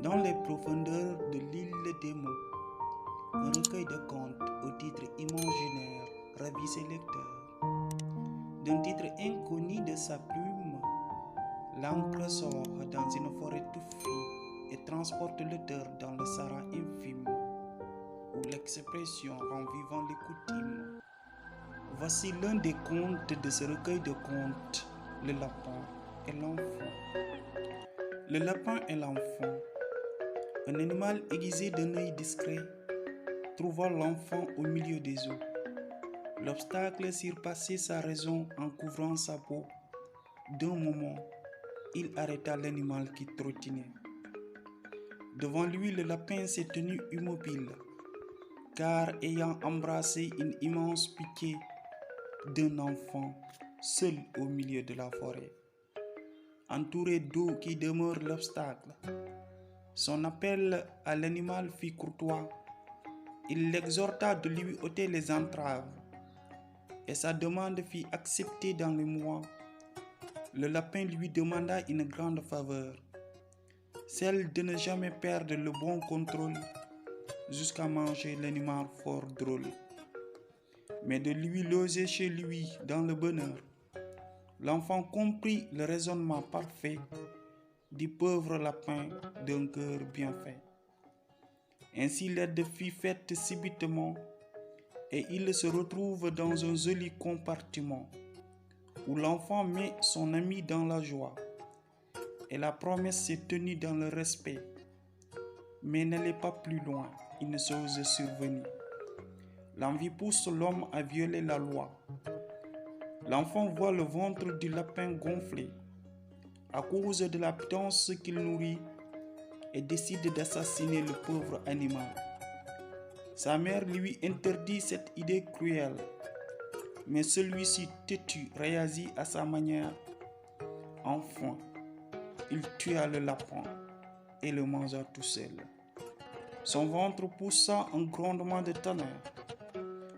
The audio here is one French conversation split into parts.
Dans les profondeurs de l'île des mots, un recueil de contes au titre imaginaire ravit ses lecteurs. D'un titre inconnu de sa plume, l'encre sort dans une forêt touffue et transporte l'auteur dans le Sahara infime, où l'expression rend vivant les coutumes. Voici l'un des contes de ce recueil de contes, le lapin et l'enfant. Le lapin et l'enfant. Un animal aiguisé d'un œil discret trouva l'enfant au milieu des eaux. L'obstacle surpassait sa raison en couvrant sa peau. D'un moment, il arrêta l'animal qui trottinait. Devant lui, le lapin s'est tenu immobile, car ayant embrassé une immense pitié d'un enfant seul au milieu de la forêt, entouré d'eau qui demeure l'obstacle. Son appel à l'animal fit courtois. Il l'exhorta de lui ôter les entraves, et sa demande fit accepter dans les mois. Le lapin lui demanda une grande faveur, celle de ne jamais perdre le bon contrôle jusqu'à manger l'animal fort drôle, mais de lui loger chez lui dans le bonheur. L'enfant comprit le raisonnement parfait du pauvre lapin d'un cœur bien fait. Ainsi l'aide fut faite subitement, et il se retrouve dans un joli compartiment où l'enfant met son ami dans la joie, et la promesse s'est tenue dans le respect. Mais n'allez pas plus loin, une chose est survenue. L'envie pousse l'homme à violer la loi. L'enfant voit le ventre du lapin gonfler à cause de la pitance qu'il nourrit et décide d'assassiner le pauvre animal. Sa mère lui interdit cette idée cruelle, mais celui-ci têtu réagit à sa manière. Enfin, il tua le lapin et le mangea tout seul. Son ventre poussa un grondement de tonnerre.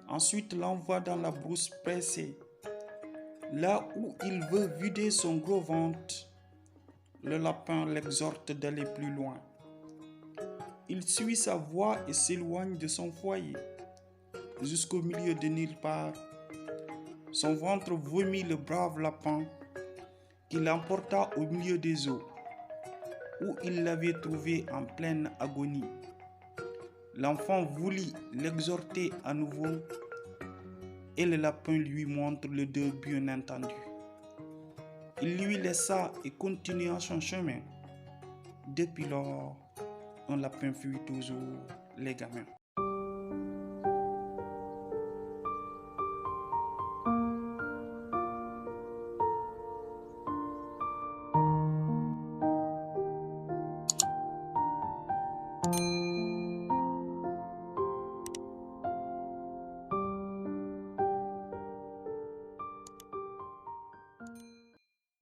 Ensuite l'envoie dans la brousse pressée. Là où il veut vider son gros ventre, le lapin l'exhorte d'aller plus loin. Il suit sa voie et s'éloigne de son foyer, jusqu'au milieu de nulle part. Son ventre vomit le brave lapin, qui l'emporta au milieu des eaux, où il l'avait trouvé en pleine agonie. L'enfant voulut l'exhorter à nouveau, et le lapin lui montre le deux bien entendu. Il lui laissa et continua son chemin. Depuis lors, un lapin fuit toujours les gamins.